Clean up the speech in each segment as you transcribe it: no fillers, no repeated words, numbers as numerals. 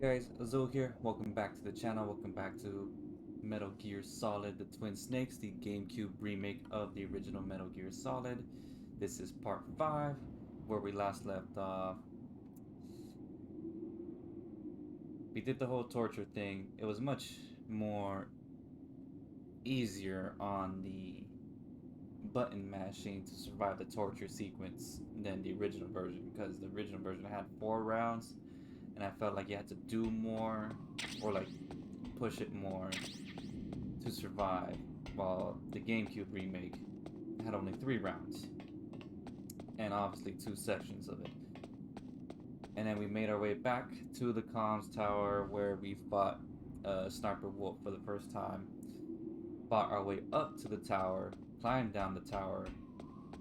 Guys, Azul here. Welcome back to the channel. Welcome back to Metal Gear Solid: The Twin Snakes, the GameCube remake of the original Metal Gear Solid. This is part 5, where we last left off. We did the whole torture thing. It was much more easier on the button mashing to survive the torture sequence than the original version, because the original version had 4 rounds, and I felt like you had to do more, or like push it more to survive, while the GameCube remake had only 3 rounds, and obviously 2 sections of it. And then we made our way back to the comms tower where we fought Sniper Wolf for the first time, fought our way up to the tower, climbed down the tower,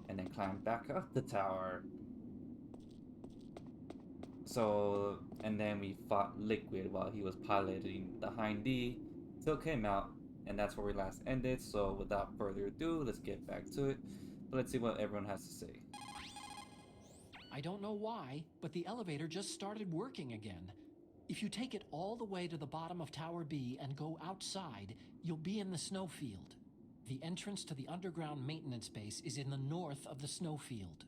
and then climbed back up the tower. So, and then we fought Liquid while he was piloting the Hind D, took him out, and that's where we last ended. So without further ado, let's get back to it. But let's see what everyone has to say. I don't know why, but the elevator just started working again. If you take it all the way to the bottom of Tower B and go outside, you'll be in the snowfield. The entrance to the underground maintenance base is in the north of the snowfield.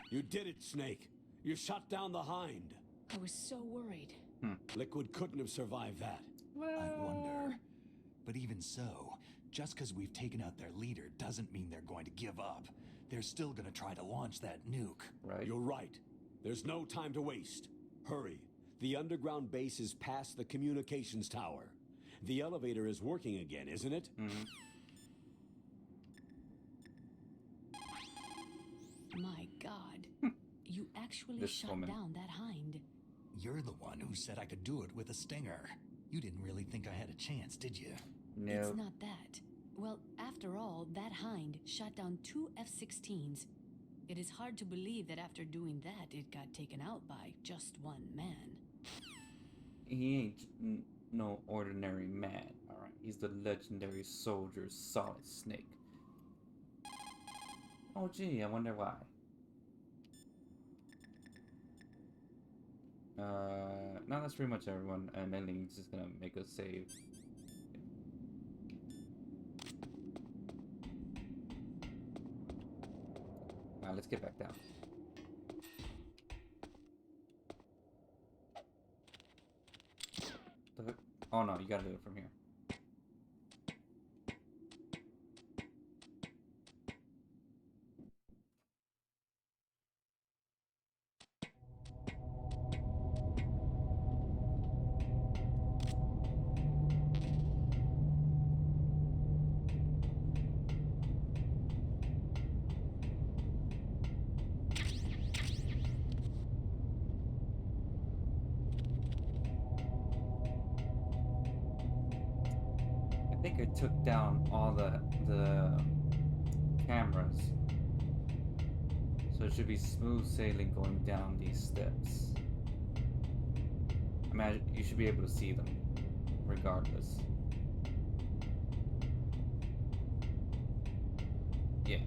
You did it, Snake. You shot down the Hind. I was so worried. Liquid couldn't have survived that. I wonder. But even so, just because we've taken out their leader doesn't mean they're going to give up. They're still going to try to launch that nuke. Right? You're right. There's no time to waste. Hurry. The underground base is past the communications tower. The elevator is working again, isn't it? My God. You actually This shot woman. down that Hind. You're the one who said I could do it with a stinger. You didn't really think I had a chance, did you? No. It's not that. Well, after all, that Hind shot down 2 F-16s. It is hard to believe that after doing that, it got taken out by just one man. He ain't no ordinary man, alright? He's the legendary soldier Solid Snake. Oh gee, I wonder why. No, that's pretty much everyone, and then Link's just gonna make us save. Alright, let's get back down. Oh no, you gotta do it from here. I think I took down all the cameras, so it should be smooth sailing going down these steps. Imagine you should be able to see them, regardless. Yeah.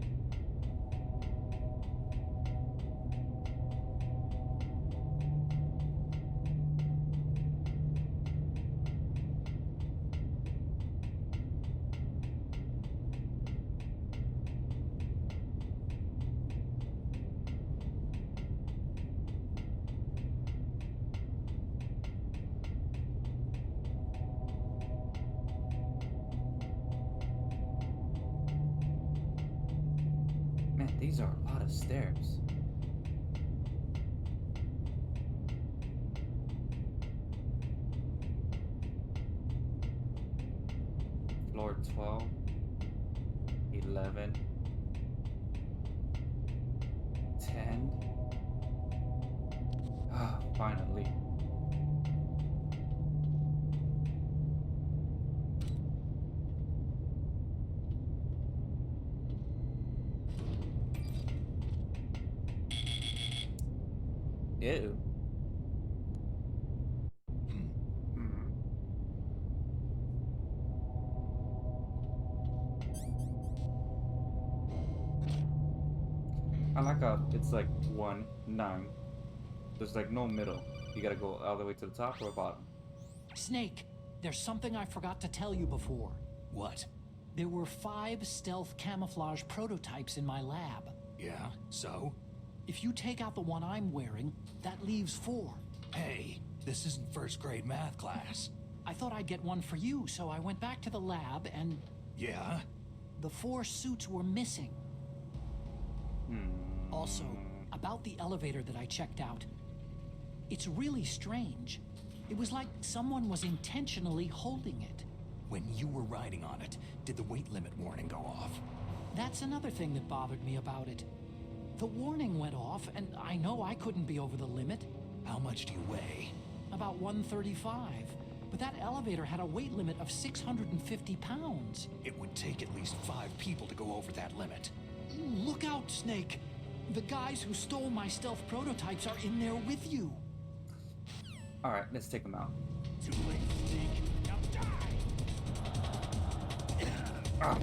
Man, these are a lot of stairs. Floor 12, 11, 10. Ah, finally. Ew. Hmm. I like how it's like 1, 9, There's like no middle. You gotta go all the way to the top or bottom. Snake, there's something I forgot to tell you before. What? There were 5 stealth camouflage prototypes in my lab. Yeah, so? If you take out the one I'm wearing, that leaves 4. Hey, this isn't first grade math class. I thought I'd get one for you, so I went back to the lab and Yeah? the 4 suits were missing. Also, about the elevator that I checked out, it's really strange. It was like someone was intentionally holding it. When you were riding on it, did the weight limit warning go off? That's another thing that bothered me about it. The warning went off, and I know I couldn't be over the limit. How much do you weigh? About 135. But that elevator had a weight limit of 650 pounds. It would take at least 5 people to go over that limit. Look out, Snake! The guys who stole my stealth prototypes are in there with you. Alright, let's take them out. Too late, Snake. Now die! Ah.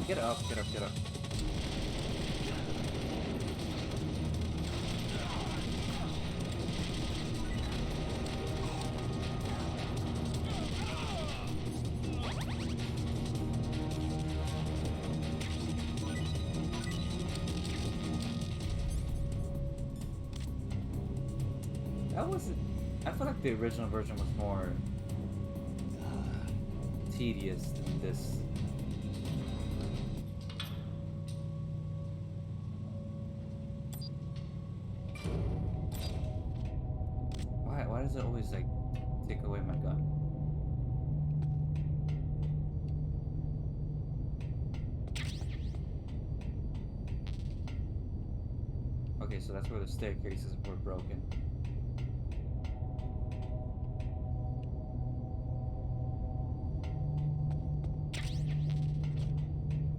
Get up, get up, get up. That wasn't... I feel like the original version was more tedious than this. Why does it always like take away my gun? Okay, so that's where the staircases were broken.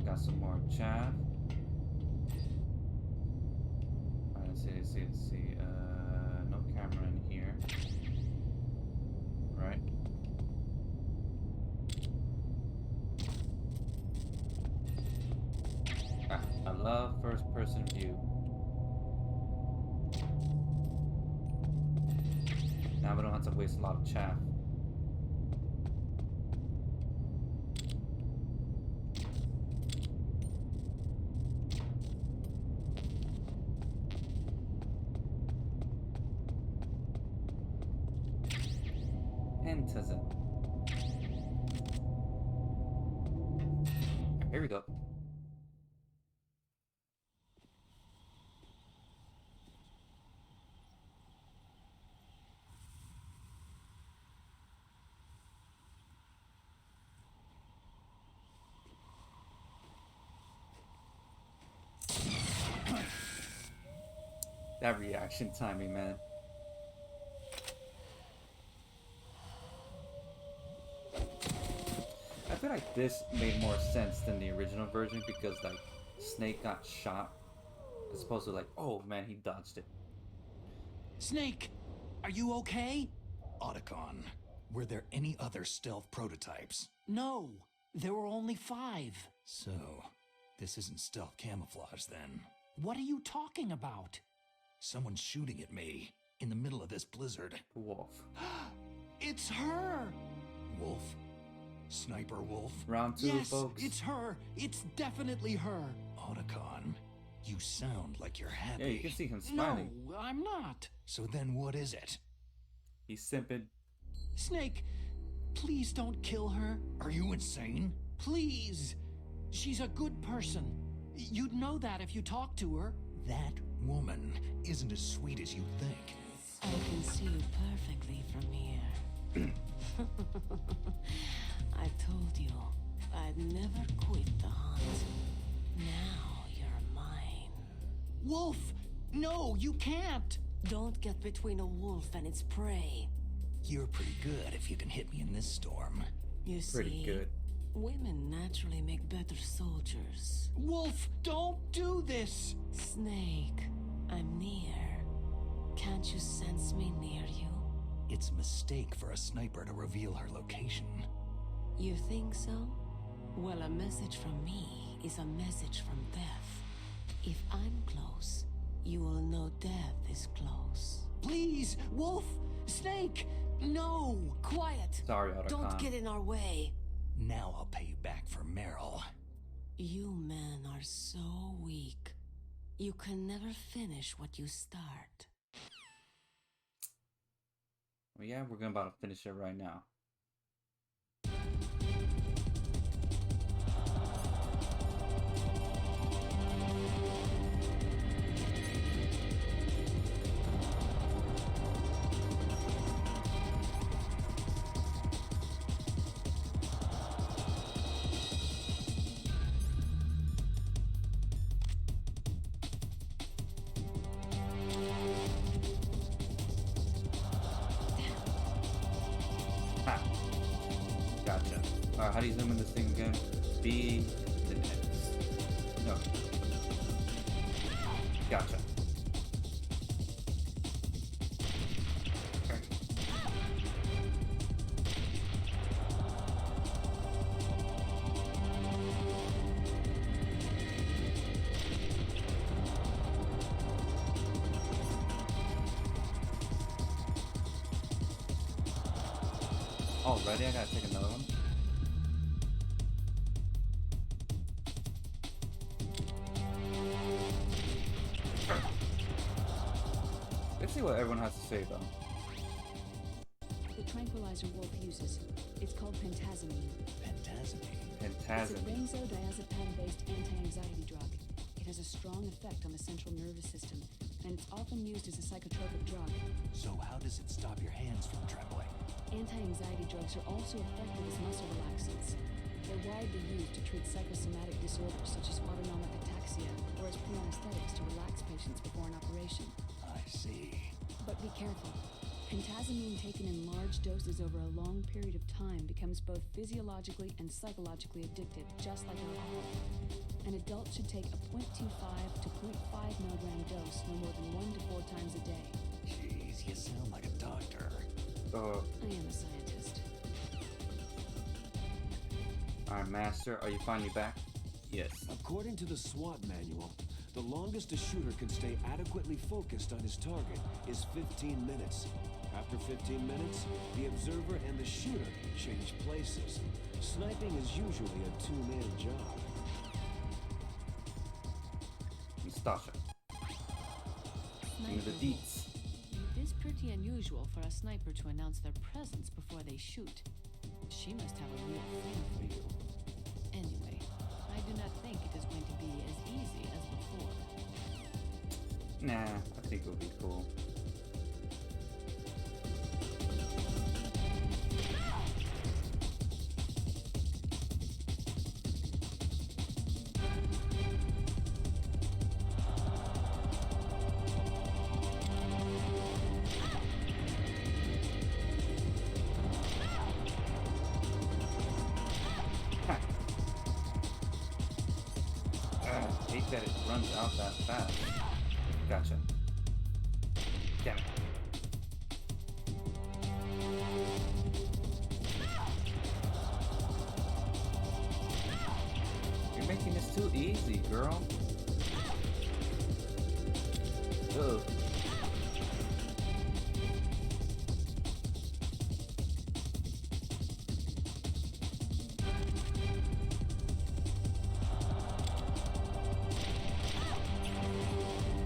Got some more chaff. Alright, let's see. No camera in here. Right. I love first-person view. Now we don't have to waste a lot of chaff. Phantasm. Here we go. That reaction timing, man. I feel like this made more sense than the original version because like Snake got shot as opposed to like, oh man, he dodged it. Snake, are you okay? Otacon, were there any other stealth prototypes? No, there were only 5. So, this isn't stealth camouflage then. What are you talking about? Someone's shooting at me in the middle of this blizzard. Wolf. It's her! Wolf? Sniper Wolf? Round 2, Yes, folks. it's her. It's definitely her. Otacon, you sound like you're happy. Yeah, you can see him smiling. No, I'm not. So then what is it? He's simping. Snake, please don't kill her. Are you insane? Please. She's a good person. You'd know that if you talked to her. That woman isn't as sweet as you think. I can see you perfectly from here. I told you I'd never quit the hunt. Now you're mine. Wolf! No, you can't! Don't get between a wolf and its prey. You're pretty good if you can hit me in this storm. You Pretty see, good. women naturally make better soldiers. Wolf, don't do this! Snake, I'm near. Can't you sense me near you? It's a mistake for a sniper to reveal her location. You think so? Well, a message from me is a message from death. If I'm close, you will know death is close. Please, Wolf! Snake! No! Quiet! Sorry, Otacon. Don't get in our way. Now I'll pay you back for Meryl. You men are so weak. You can never finish what you start. Well, yeah, we're about to finish it right now. Ha. Gotcha. Alright, how do you zoom in this thing again? B, then X. No. Gotcha. Okay. Already, I gotta take another one. Let's see what everyone has to say, though. The tranquilizer Wolf uses. It's called pentazamine. Pentazamine. It's a Pentazamine. benzodiazepam-based anti-anxiety drug. It has a strong effect on the central nervous system, and it's often used as a psychotropic drug. So how does it stop your hands from trembling? Anti-anxiety drugs are also effective as muscle relaxants. They're widely used to treat psychosomatic disorders such as autonomic ataxia or as pre-anesthetics to relax patients before an operation. I see. But be careful. Pentazamine taken in large doses over a long period of time becomes both physiologically and psychologically addictive, just like alcohol. An adult should take a 0.25 to 0.5 milligram dose no more than 1 to 4 times a day. Jeez, you sound like a doctor. I am a scientist. Alright, Master, are you finally back? Yes. According to the SWAT manual, the longest a shooter can stay adequately focused on his target is 15 minutes. After 15 minutes, the observer and the shooter change places. Sniping is usually a two-man job. Mustasha. Give me the Sniper deets. It is pretty unusual for a sniper to announce their presence before they shoot. She must have a real thing for you. Anyway, I do not think it is going to be as easy as before. Nah, I think it'll be cool. Hate that it runs out that fast. Gotcha. Damn it. You're making this too easy, girl. Ugh.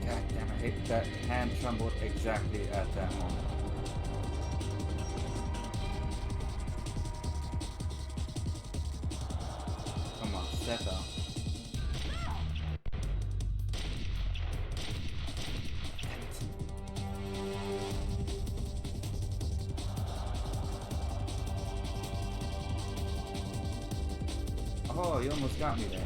God damn, I hate that hand trembled exactly at that moment. Come on, step out. Damn it. Oh, you almost got me there.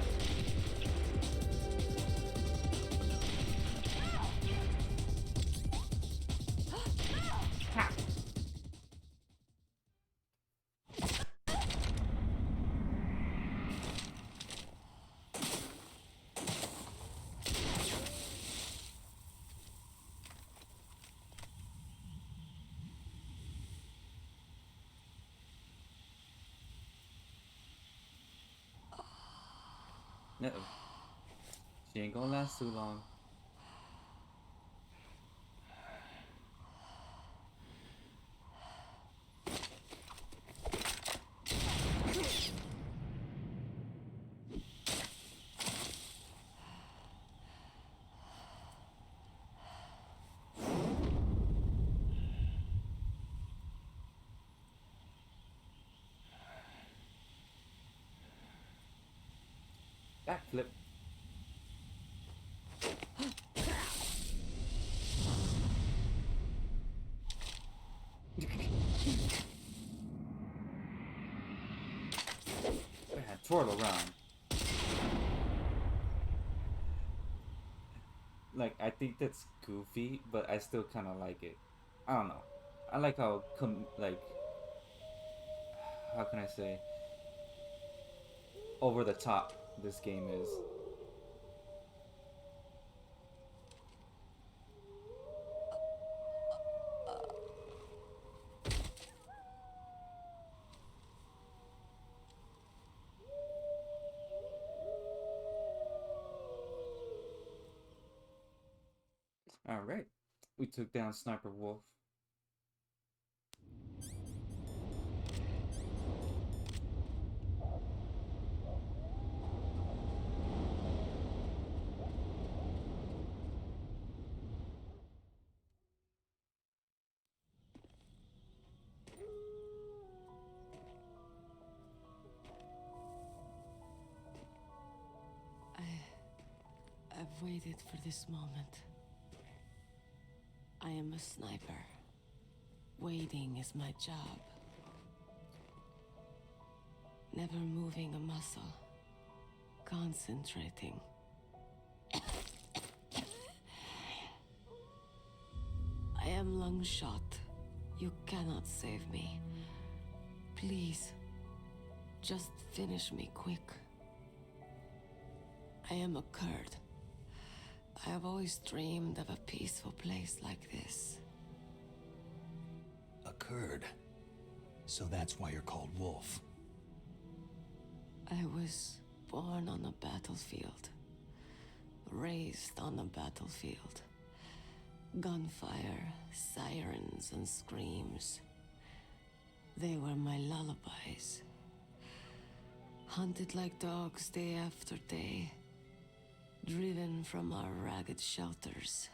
Uh-oh. She ain't gonna last too long. Backflip. Man, twirl around. Like, I think that's goofy, but I still kind of like it. I don't know. I like how how can I say, over the top this game is. All right, we took down Sniper Wolf. I've waited for this moment. I am a sniper. Waiting is my job. Never moving a muscle. Concentrating. I am Lungshot. You cannot save me. Please, just finish me quick. I am a Kurd. I have always dreamed of a peaceful place like this. A Kurd. So that's why you're called Wolf. I was born on a battlefield. Raised on a battlefield. Gunfire, sirens, and screams. They were my lullabies. Hunted like dogs day after day. Driven from our ragged shelters.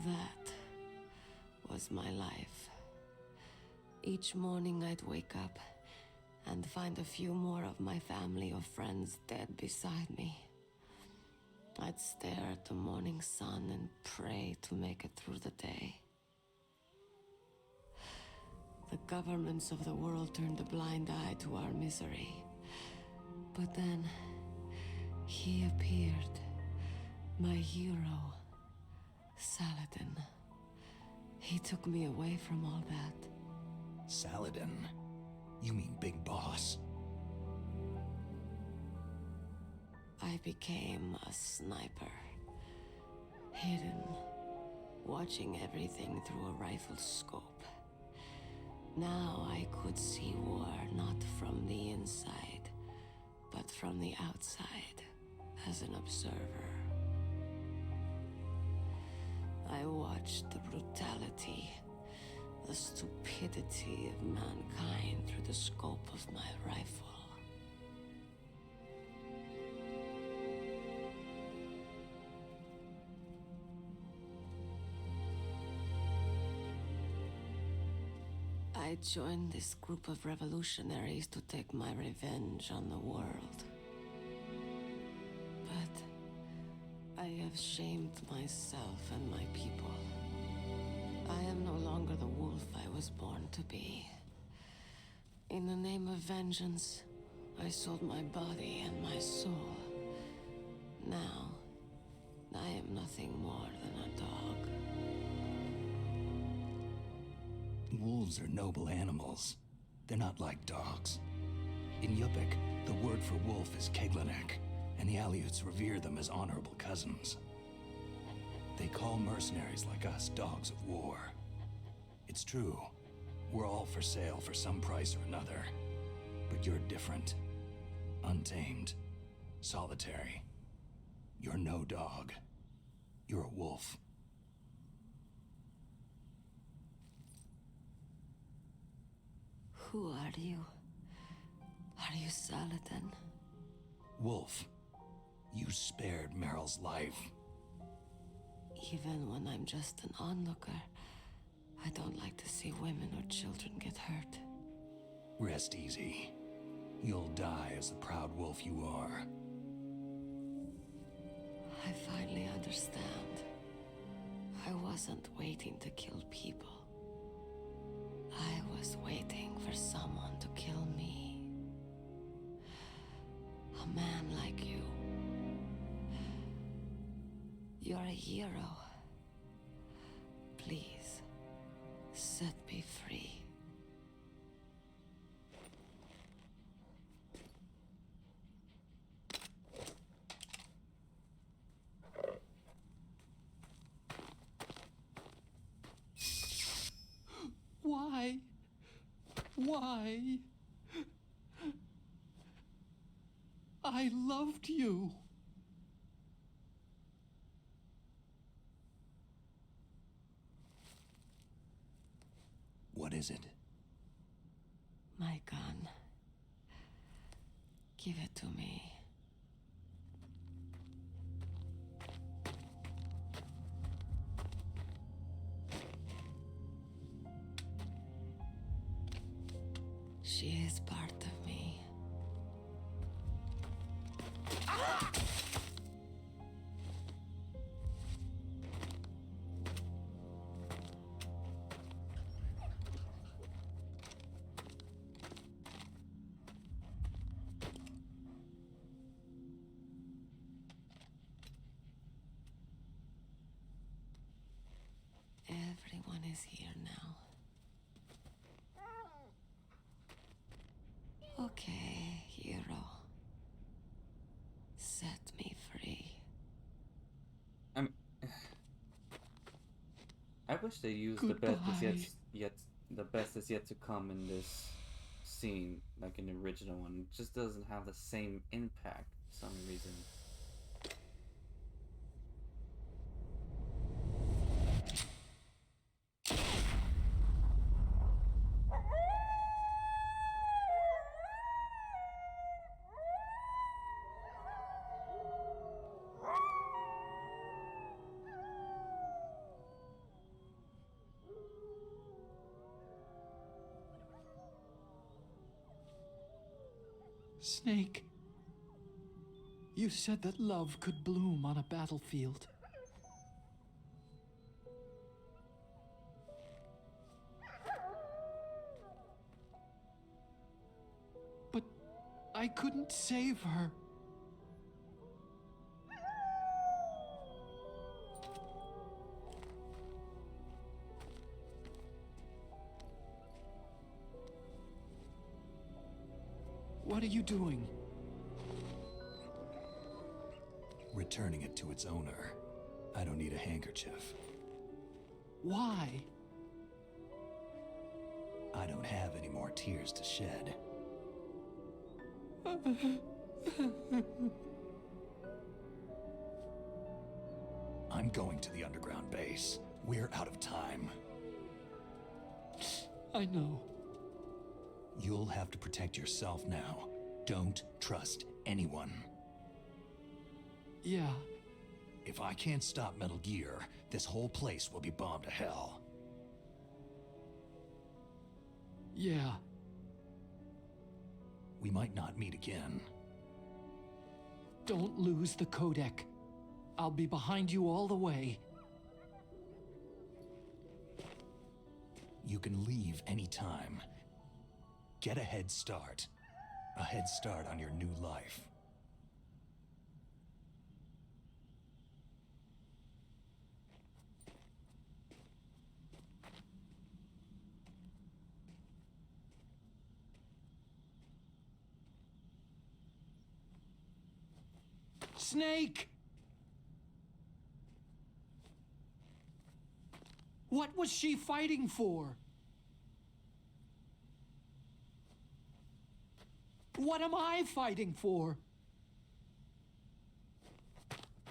That was my life. Each morning I'd wake up and find a few more of my family or friends dead beside me. I'd stare at the morning sun and pray to make it through the day. The governments of the world turned a blind eye to our misery. But then, he appeared. My hero, Saladin. He took me away from all that. Saladin? You mean Big Boss? I became a sniper. Hidden, watching everything through a rifle scope. Now I could see war not from the inside, but from the outside, as an observer. I watched the brutality, the stupidity of mankind through the scope of my rifle. I joined this group of revolutionaries to take my revenge on the world. But I have shamed myself and my people. I am no longer the wolf I was born to be. In the name of vengeance, I sold my body and my soul. Now, I am nothing more than a dog. Wolves are noble animals. They're not like dogs. In Yupik, the word for wolf is Keglanek, and the Aleuts revere them as honorable cousins. They call mercenaries like us dogs of war. It's true. We're all for sale for some price or another. But you're different. Untamed. Solitary. You're no dog. You're a wolf. Who are you? Are you Saladin? Wolf. You spared Meryl's life. Even when I'm just an onlooker, I don't like to see women or children get hurt. Rest easy. You'll die as the proud wolf you are. I finally understand. I wasn't waiting to kill people. I was waiting for someone to kill me. A man like you. You're a hero. Please, set me free. Why? Why? I loved you. What is it? My gun. Give it to me. She is part of me. Everyone is here now. Okay, hero. Set me free. I wish they used the best is yet to come in this scene, like in the original one. It just doesn't have the same impact for some reason. Snake, you said that love could bloom on a battlefield. But I couldn't save her. What are you doing? Returning it to its owner. I don't need a handkerchief. Why? I don't have any more tears to shed. I'm going to the underground base. We're out of time. I know. You'll have to protect yourself now. Don't trust anyone. Yeah. If I can't stop Metal Gear, this whole place will be bombed to hell. Yeah. We might not meet again. Don't lose the codec. I'll be behind you all the way. You can leave anytime. Get a head start. A head start on your new life. Snake! What was she fighting for? What am I fighting for?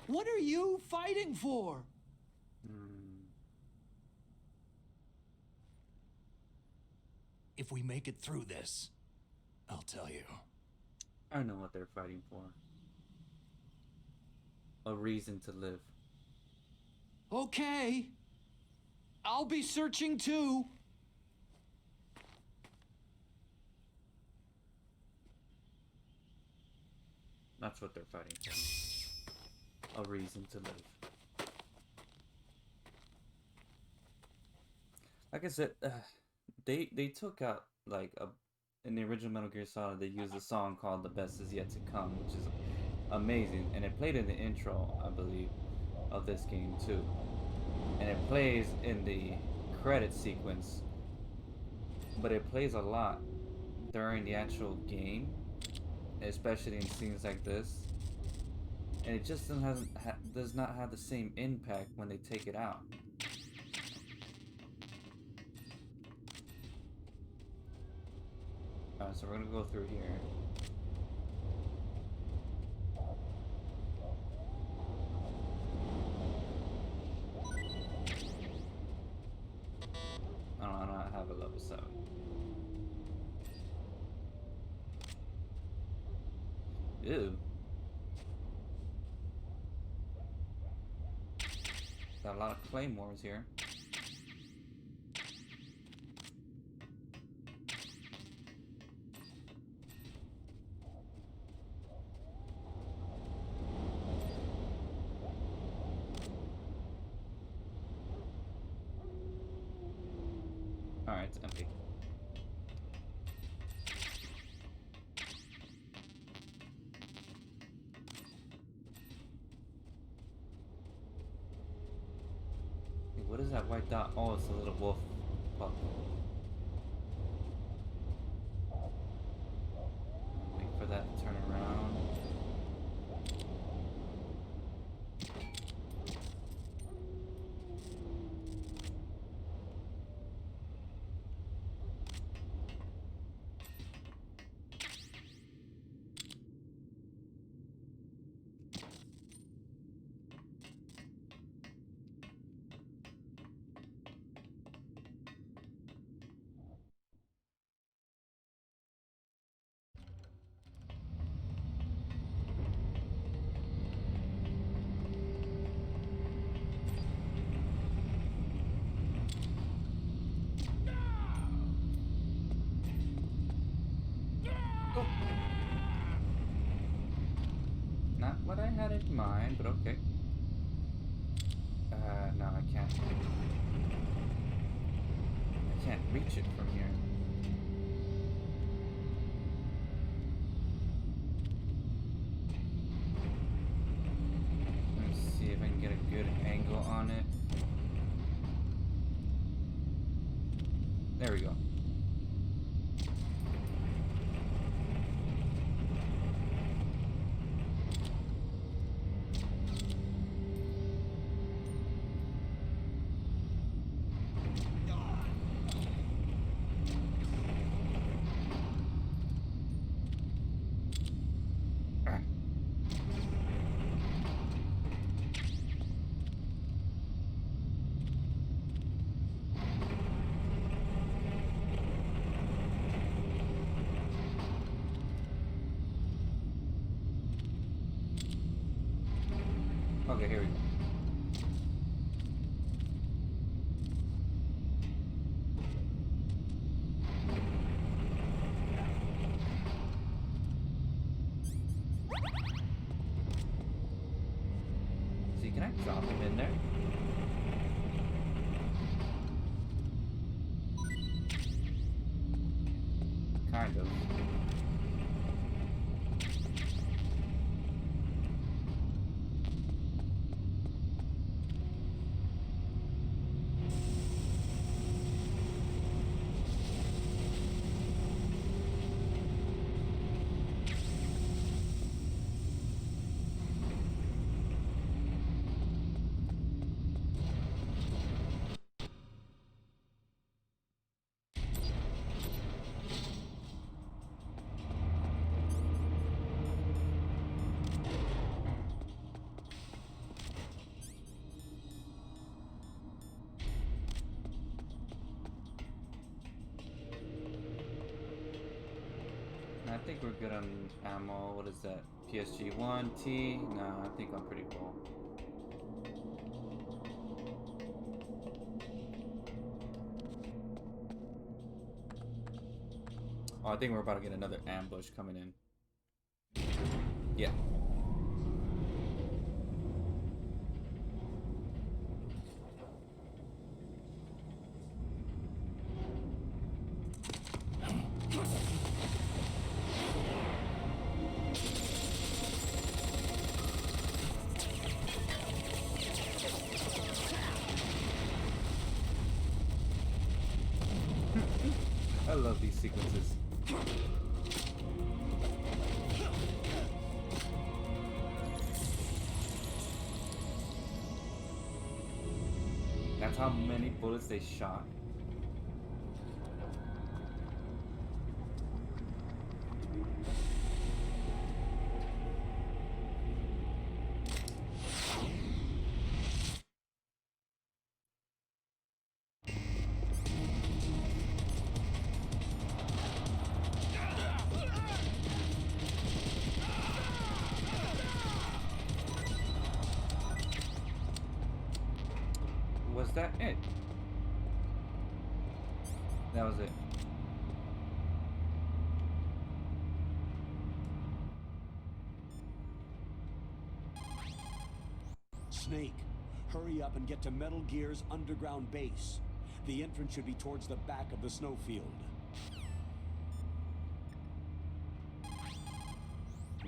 What are you fighting for? If we make it through this, I'll tell you. I know what they're fighting for. A reason to live. Okay. I'll be searching too. That's what they're fighting for. A reason to live. Like I said, they took out like in the original Metal Gear Solid they used a song called "The Best Is Yet to Come," which is amazing, and it played in the intro, I believe, of this game too, and it plays in the credit sequence, but it plays a lot during the actual game, especially in scenes like this, and it just does not have the same impact when they take it out. Alright, so we're gonna go through here. I don't have a level 7. Ew. Got a lot of claymores here. Alright, it's empty. Hey, what is that white dot? Oh, it's a little wolf pup. Wait for that to turn around. Not what I had in mind, but okay. No, I can't. I can't reach it from here. Let me see if I can get a good angle on it. There we go. Okay, here we go. See, can I drop him in there? Kind of. I think we're good on ammo. What is that? PSG-1, T? Nah, I think I'm pretty full. Oh, I think we're about to get another ambush coming in. Yeah. I love these sequences. That's how many bullets they shot. Was that it? That was it. Snake, hurry up and get to Metal Gear's underground base. The entrance should be towards the back of the snowfield.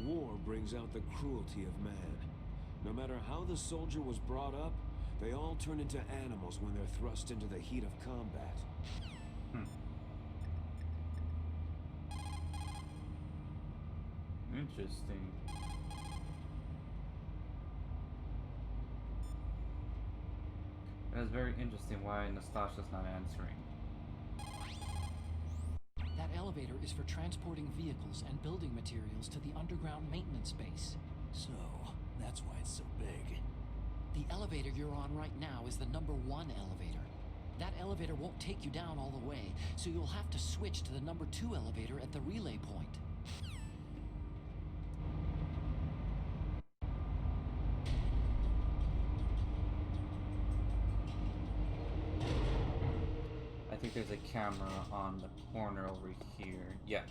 War brings out the cruelty of man. No matter how the soldier was brought up, they all turn into animals when they're thrust into the heat of combat. Interesting. That's very interesting why Nastasha's not answering. That elevator is for transporting vehicles and building materials to the underground maintenance base. So, that's why it's so big. The elevator you're on right now is the number 1 elevator. That elevator won't take you down all the way, so you'll have to switch to the number 2 elevator at the relay point. I think there's a camera on the corner over here. Yeah.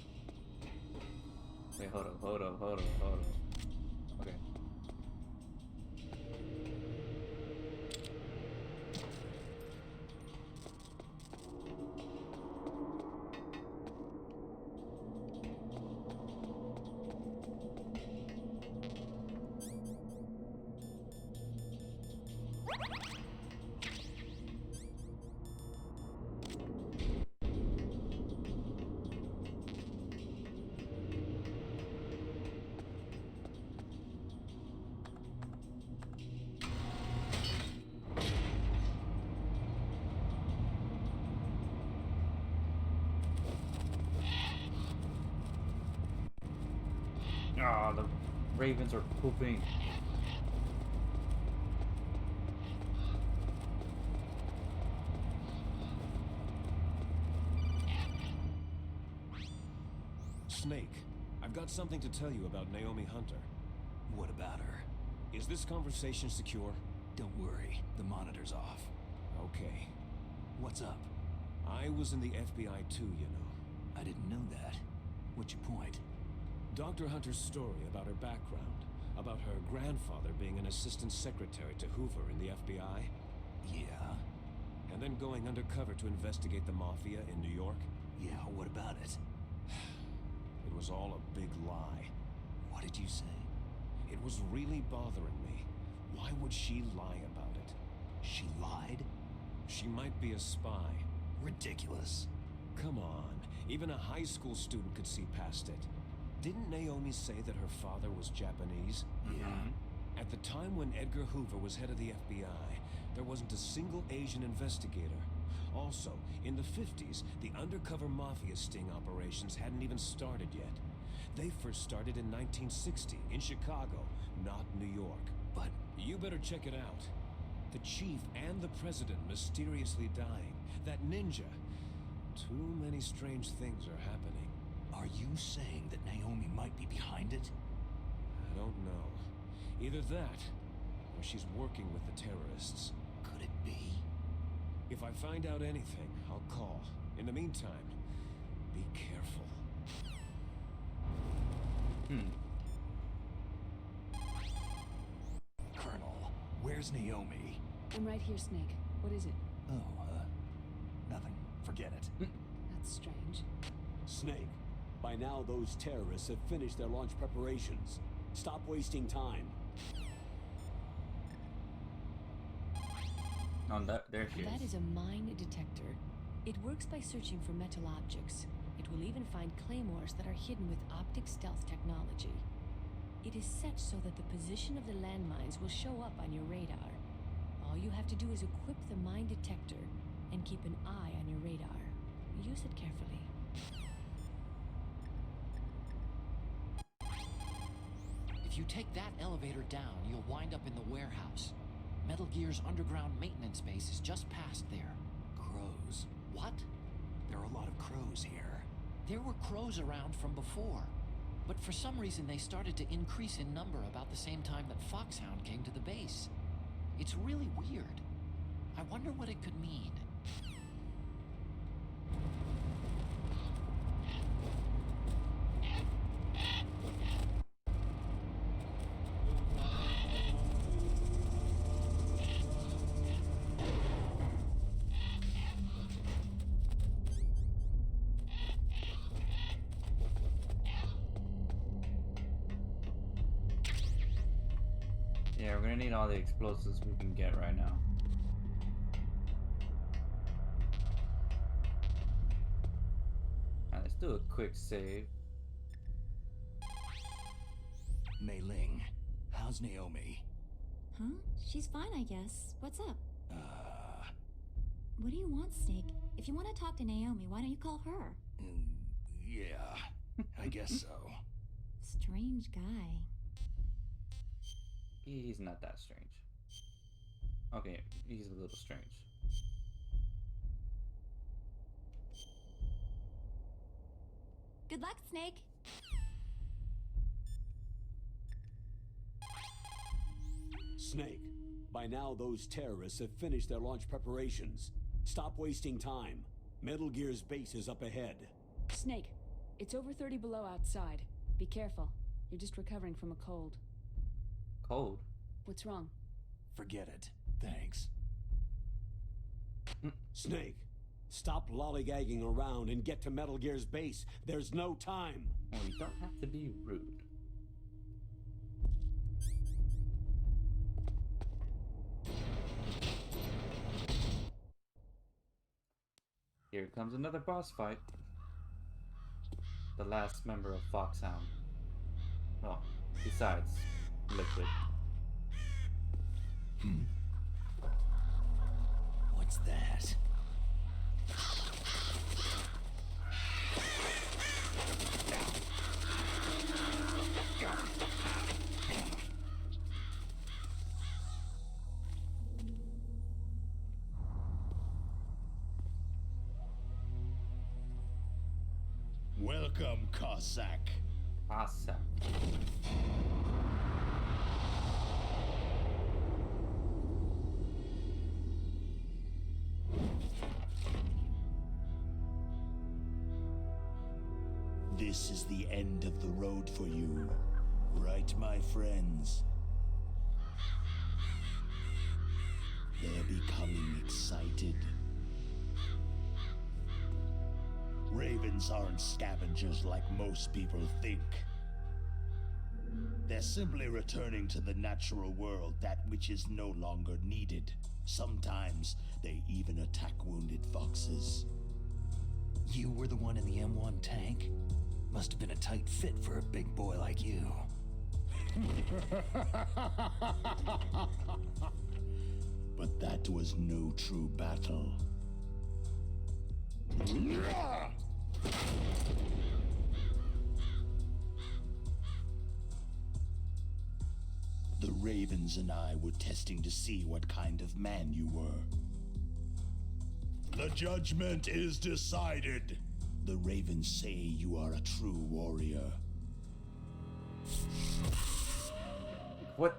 Wait, hold up. Okay. Ah, the ravens are pooping. Snake, I've got something to tell you about Naomi Hunter. What about her? Is this conversation secure? Don't worry, the monitor's off. Okay. What's up? I was in the FBI too, you know. I didn't know that. What's your point? Dr. Hunter's story about her background, about her grandfather being an assistant secretary to Hoover in the FBI. Yeah? And then going undercover to investigate the Mafia in New York. Yeah, what about it? It was all a big lie. What did you say? It was really bothering me. Why would she lie about it? She lied? She might be a spy. Ridiculous. Come on, even a high school student could see past it. Didn't Naomi say that her father was Japanese? Yeah. At the time when Edgar Hoover was head of the FBI, there wasn't a single Asian investigator. Also, in the 50s, the undercover Mafia sting operations hadn't even started yet. They first started in 1960, in Chicago, not New York. But you better check it out. The chief and the president mysteriously dying. That ninja. Too many strange things are happening. Are you saying that Naomi might be behind it? I don't know. Either that, or she's working with the terrorists. Could it be? If I find out anything, I'll call. In the meantime, be careful. Colonel, where's Naomi? I'm right here, Snake. What is it? Oh, nothing. Forget it. That's strange. Snake, by now those terrorists have finished their launch preparations. Stop wasting time. On that, there she That is. is a mine detector. It works by searching for metal objects. It will even find claymores that are hidden with optic stealth technology. It is set so that the position of the landmines will show up on your radar. All you have to do is equip the mine detector and keep an eye on your radar. Use it carefully. If you take that elevator down, you'll wind up in the warehouse. Metal Gear's underground maintenance base is just past there. Crows. What? There are a lot of crows here. There were crows around from before, but for some reason they started to increase in number about the same time that Foxhound came to the base. It's really weird. I wonder what it could mean. Yeah, we're gonna need all the explosives we can get right now. Alright, let's do a quick save. Mei Ling, how's Naomi? Huh? She's fine, I guess. What's up? Uh, What do you want, Snake? If you want to talk to Naomi, why don't you call her? yeah, I guess so. Strange guy. He's not that strange. Okay, he's a little strange. Good luck, Snake. Snake, by now those terrorists have finished their launch preparations. Stop wasting time. Metal Gear's base is up ahead. Snake, it's over 30 below outside. Be careful. You're just recovering from a cold. Cold? What's wrong? Forget it. Thanks. Snake, stop lollygagging around and get to Metal Gear's base. There's no time. Well, you don't have to be rude. Here comes another boss fight. The last member of Foxhound. Well, besides Liquid. What's that? Welcome, Cossack. Awesome. This is the end of the road for you, right, my friends? They're becoming excited. Ravens aren't scavengers like most people think. They're simply returning to the natural world that which is no longer needed. Sometimes they even attack wounded foxes. You were the one in the M1 tank? Must have been a tight fit for a big boy like you. But that was no true battle. The Ravens and I were testing to see what kind of man you were. The judgment is decided. The ravens say you are a true warrior. What?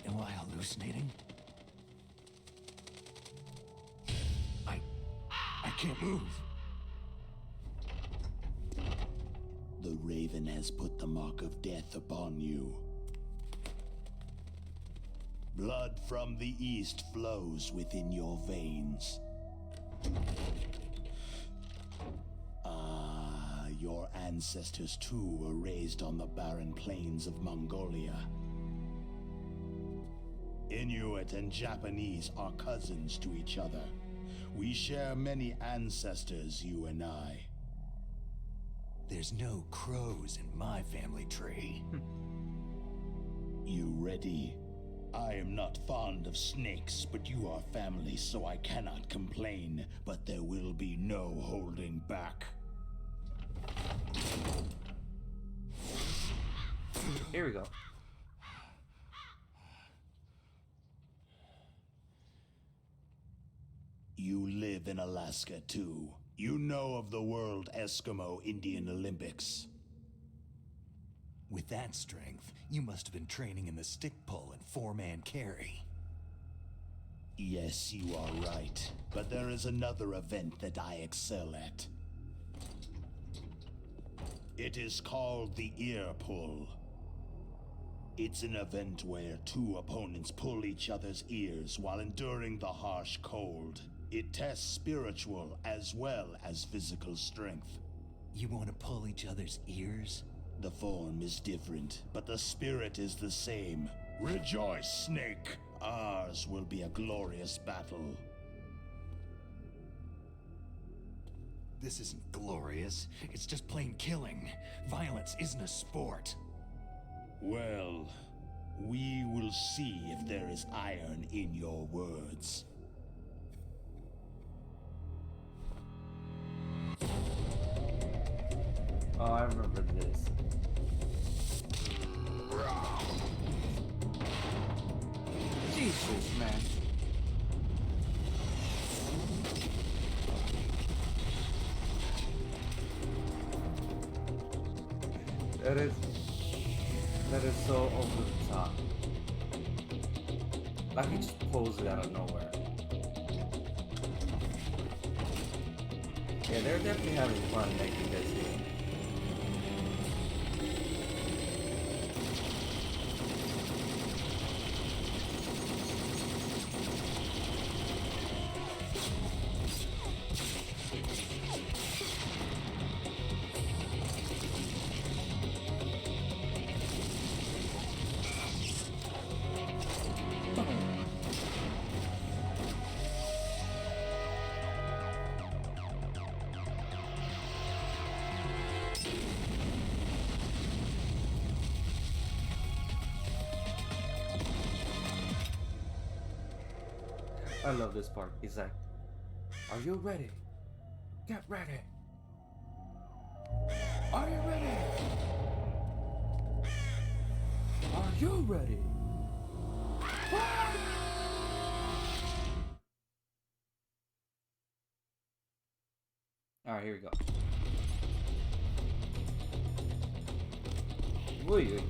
Am I hallucinating? I can't move. The raven has put the mark of death upon you. Blood from the east flows within your veins. Ah, your ancestors too were raised on the barren plains of Mongolia. Inuit and Japanese are cousins to each other. We share many ancestors, you and I. There's no crows in my family tree. You ready? I am not fond of snakes, but you are family, so I cannot complain. But there will be no holding back. Here we go. You live in Alaska, too. You know of the World Eskimo Indian Olympics. With that strength, you must have been training in the stick pull and four-man carry. Yes, you are right. But there is another event that I excel at. It is called the ear pull. It's an event where two opponents pull each other's ears while enduring the harsh cold. It tests spiritual as well as physical strength. You want to pull each other's ears? The form is different, but the spirit is the same. Rejoice, Snake! Ours will be a glorious battle. This isn't glorious. It's just plain killing. Violence isn't a sport. Well, we will see if there is iron in your words. Oh, I remember this. Jesus, man. That is so over the top. Like he just pulls it out of nowhere. Yeah, they're definitely having fun making this game. I love this part. He's like, "Are you ready? Get ready. Are you ready? Are you ready?" All right, here we go. Wait.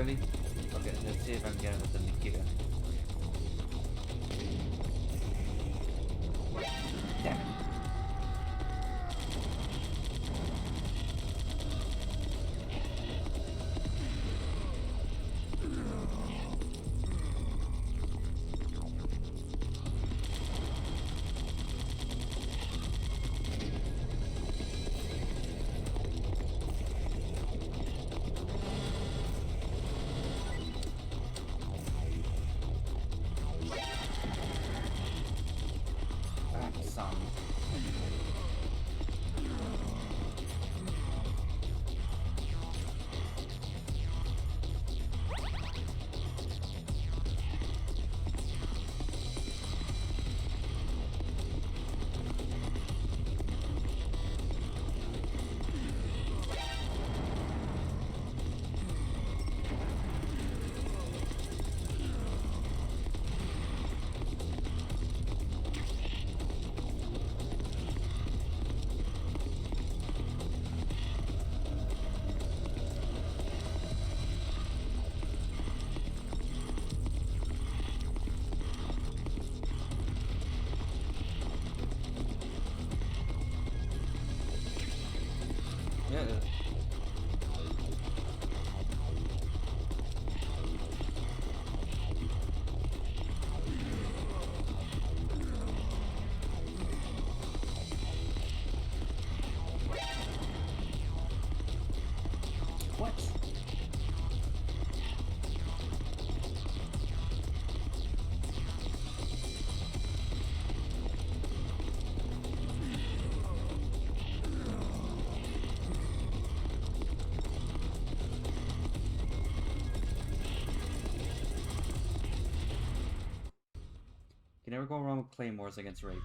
Really? Okay, let's see if I can get it with the Nikita. Damn it. Some. Yeah. What? You never go wrong with claymores against Raven.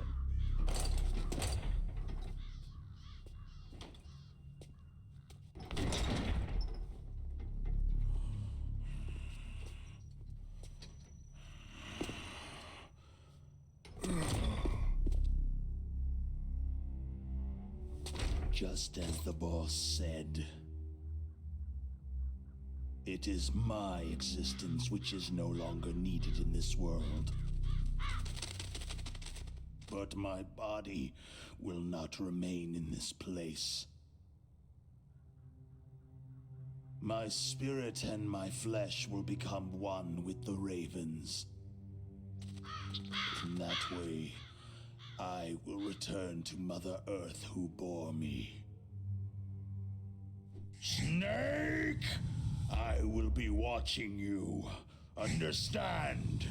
Just as the boss said, it is my existence which is no longer needed in this world. But my body will not remain in this place. My spirit and my flesh will become one with the ravens. In that way, I will return to Mother Earth who bore me. Snake! I will be watching you. Understand?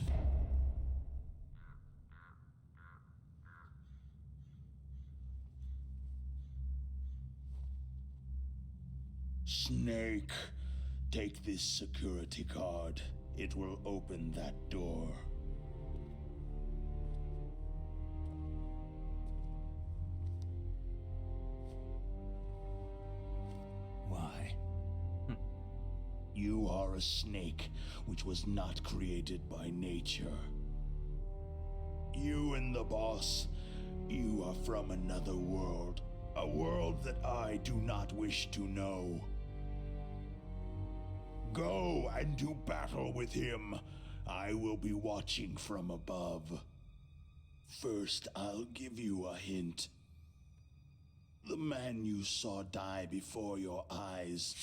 Snake, take this security card. It will open that door. Why? You are a snake which was not created by nature. You and the boss, you are from another world. A world that I do not wish to know. Go and do battle with him. I will be watching from above. First, I'll give you a hint. The man you saw die before your eyes.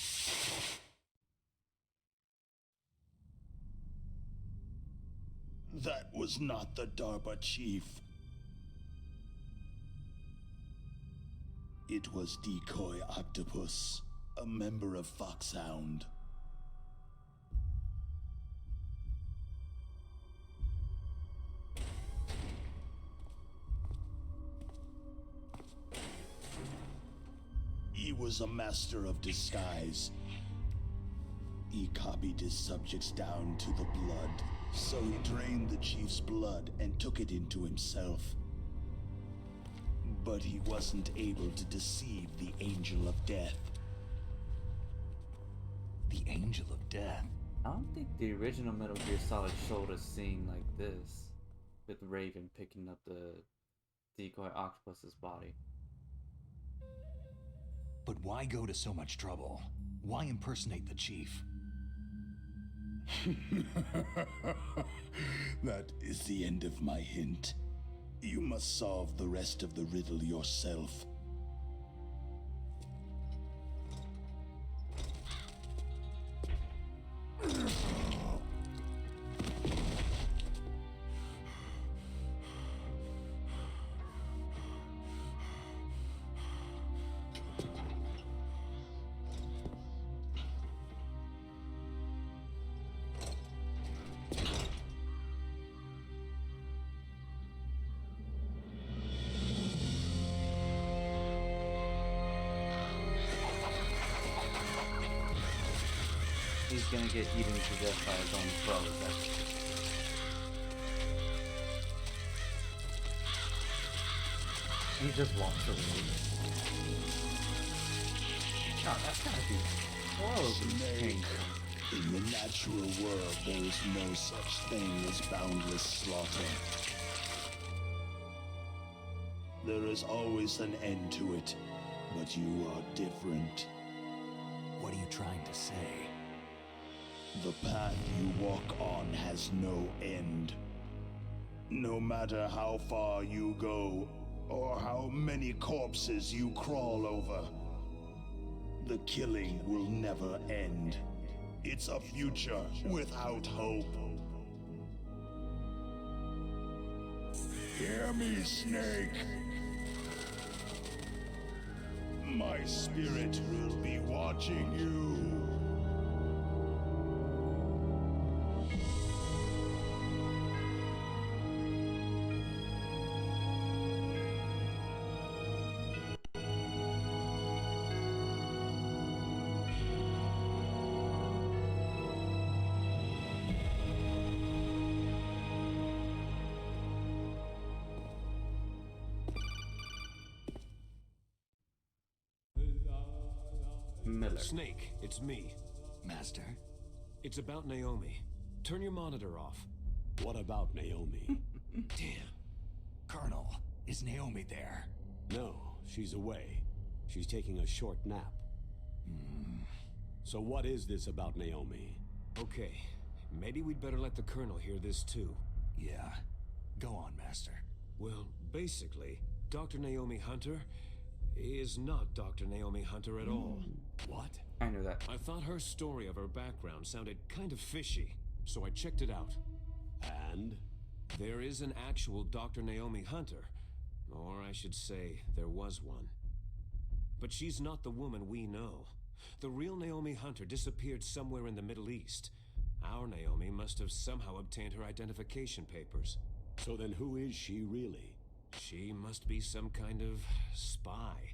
That was not the DARPA chief. It was Decoy Octopus, a member of Foxhound. He was a master of disguise. He copied his subjects down to the blood, so he drained the chief's blood and took it into himself. But he wasn't able to deceive the Angel of Death. The Angel of Death? I don't think the original Metal Gear Solid showed a scene like this, with Raven picking up the Decoy Octopus's body. But why go to so much trouble? Why impersonate the chief? That is the end of my hint. You must solve the rest of the riddle yourself. He's gonna get eaten to death by his own foes. He just walks away. Oh, that's gotta be horribly painful. In the natural world, there is no such thing as boundless slaughter. There is always an end to it, but you are different. What are you trying to say? The path you walk on has no end. No matter how far you go, or how many corpses you crawl over, the killing will never end. It's a future without hope. Hear me, Snake. My spirit will be watching you. Miller. Snake, it's me. Master? It's about Naomi. Turn your monitor off. What about Naomi? Damn. Colonel, is Naomi there? No, she's away. She's taking a short nap. So what is this about Naomi? Okay, maybe we'd better let the Colonel hear this too. Yeah. Go on, Master. Well, basically, Dr. Naomi Hunter is not Dr. Naomi Hunter at all. What? I knew that. I thought her story of her background sounded kind of fishy, so I checked it out. And? There is an actual Dr. Naomi Hunter. Or I should say, there was one. But she's not the woman we know. The real Naomi Hunter disappeared somewhere in the Middle East. Our Naomi must have somehow obtained her identification papers. So then who is she really? She must be some kind of spy.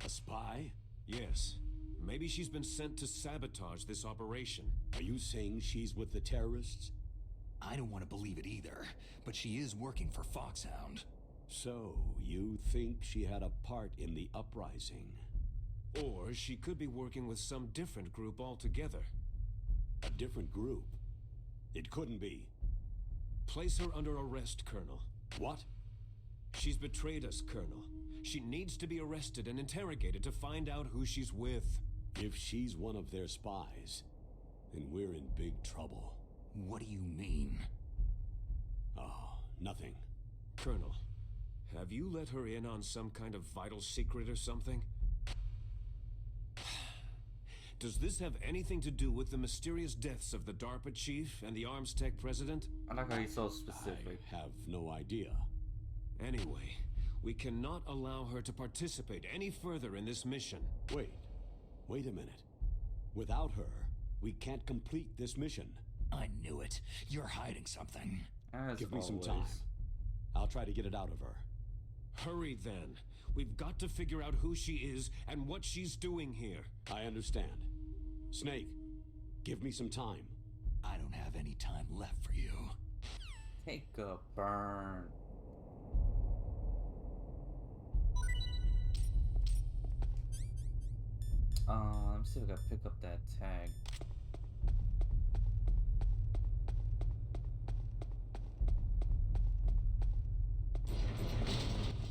A spy? Yes. Maybe she's been sent to sabotage this operation. Are you saying she's with the terrorists? I don't want to believe it either, but she is working for Foxhound. So, you think she had a part in the uprising? Or she could be working with some different group altogether. A different group? It couldn't be. Place her under arrest, Colonel. What? She's betrayed us, Colonel. She needs to be arrested and interrogated to find out who she's with. If she's one of their spies, then we're in big trouble. What do you mean? Oh, nothing. Colonel, have you let her in on some kind of vital secret or something? Does this have anything to do with the mysterious deaths of the DARPA chief and the Armstech president? I like how he's so specific. I have no idea. Anyway, we cannot allow her to participate any further in this mission. Wait a minute. Without her, we can't complete this mission. I knew it. You're hiding something. As Give me some always. time. I'll try to get it out of her. Hurry then. We've got to figure out who she is and what she's doing here. I understand. Snake, give me some time. I don't have any time left for you. Take a burn. Let me see if I can pick up that tag.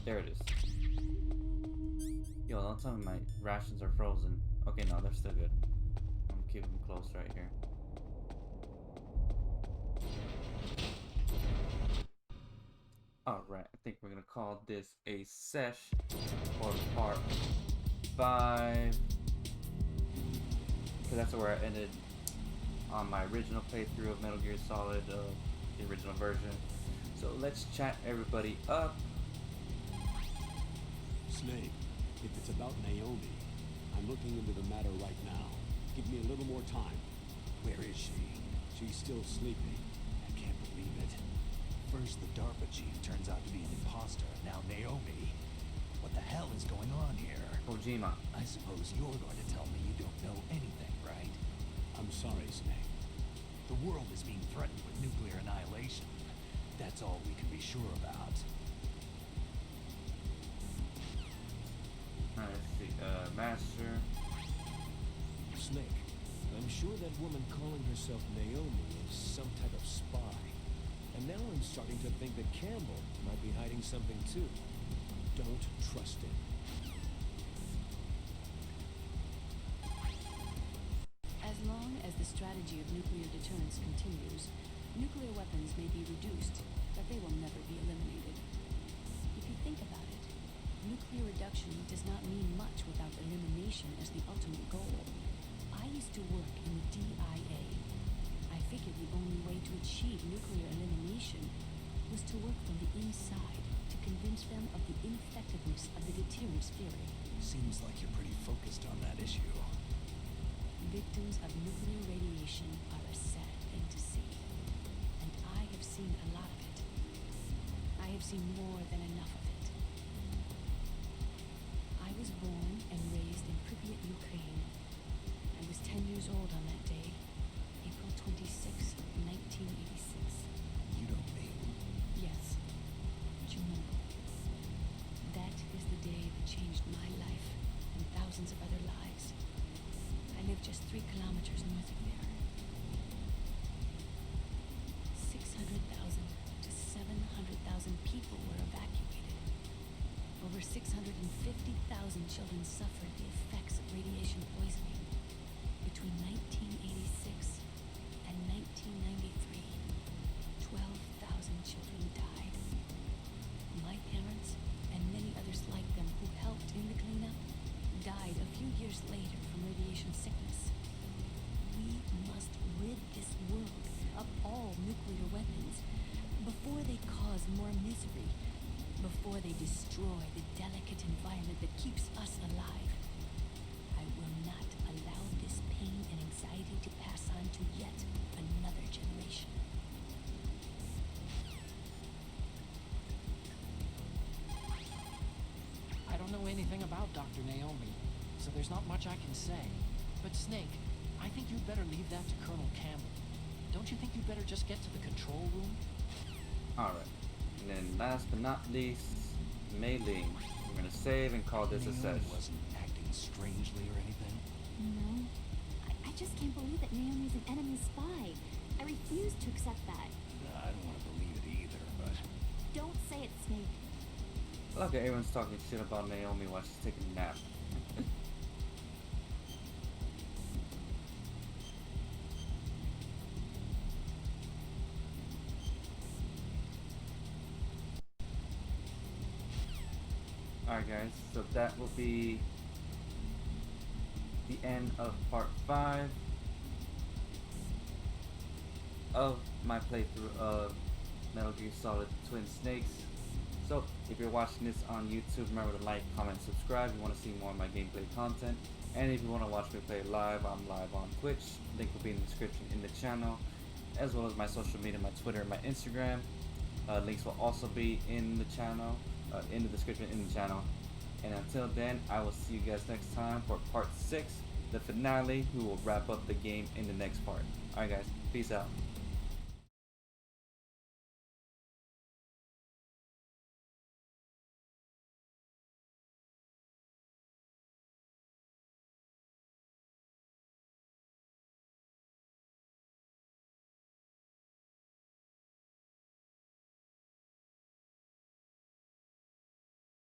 There it is. Yo, don't tell me my rations are frozen. Okay, no, they're still good. I'm keeping them close right here. Alright, I think we're gonna call this a sesh for part 5. Because that's where I ended on my original playthrough of Metal Gear Solid, the original version. So let's chat everybody up. Snake, if it's about Naomi, I'm looking into the matter right now. Give me a little more time. Where is she? She's still sleeping. I can't believe it. First, the DARPA chief turns out to be an imposter, and now Naomi. What the hell is going on here? Kojima. I suppose you're going to tell me you don't know anything, right? I'm sorry, Snake. The world is being threatened with nuclear annihilation. That's all we can be sure about. Alright, let's see. Master. Snake, I'm sure that woman calling herself Naomi is some type of spy. And now I'm starting to think that Campbell might be hiding something too. Don't trust him. As long as the strategy of nuclear deterrence continues, nuclear weapons may be reduced, but they will never be eliminated. If you think about it, nuclear reduction does not mean much without elimination as the ultimate goal. I used to work in the DIA. I figured the only way to achieve nuclear elimination was to work from the inside to convince them of the ineffectiveness of the deterrence theory. Seems like you're pretty focused on that issue. Victims of nuclear radiation are a sad thing to see. And I have seen a lot of it. I have seen more than enough of it. I was born and raised in Pripyat, Ukraine. I was 10 years old on that day, April 26, 1986. You don't mean... Yes, Chernobyl. That is the day that changed my life and thousands of other lives. I live just 3 kilometers north of there. 600,000 to 700,000 people were evacuated. Over 650,000 children suffered the effects of radiation poisoning. Between 1986 and 1993, 12,000 children died. My parents, and many others like them who helped in the cleanup, died a few years later from radiation sickness. We must rid this world of all nuclear weapons before they cause more misery, before they destroy the delicate environment that keeps us alive. I will not allow this pain and anxiety to pass on to yet another generation. I don't know anything about Dr. Naomi, so there's not much I can say. But Snake, I think you'd better leave that to Colonel Campbell. Don't you think you'd better just get to the control room? Alright. And then last but not least, Mei Ling. We're gonna save and call this a Naomi sesh. wasn't acting strangely or anything. No. I just can't believe that Naomi's an enemy spy. I refuse to accept that. I don't want to believe it either, but... Don't say it, Snake. Look at everyone's talking shit about Naomi while she's taking a nap. Alright guys, so that will be the end of part 5 of my playthrough of Metal Gear Solid Twin Snakes. So if you're watching this on YouTube, remember to like, comment, subscribe if you want to see more of my gameplay content. And if you want to watch me play live, I'm live on Twitch. Link will be in the description in the channel, as well as my social media, my Twitter and my Instagram. Links will also be in the channel, in the description in the channel. And until then, I will see you guys next time for part 6, the finale, who will wrap up the game in the next part. Alright guys, peace out.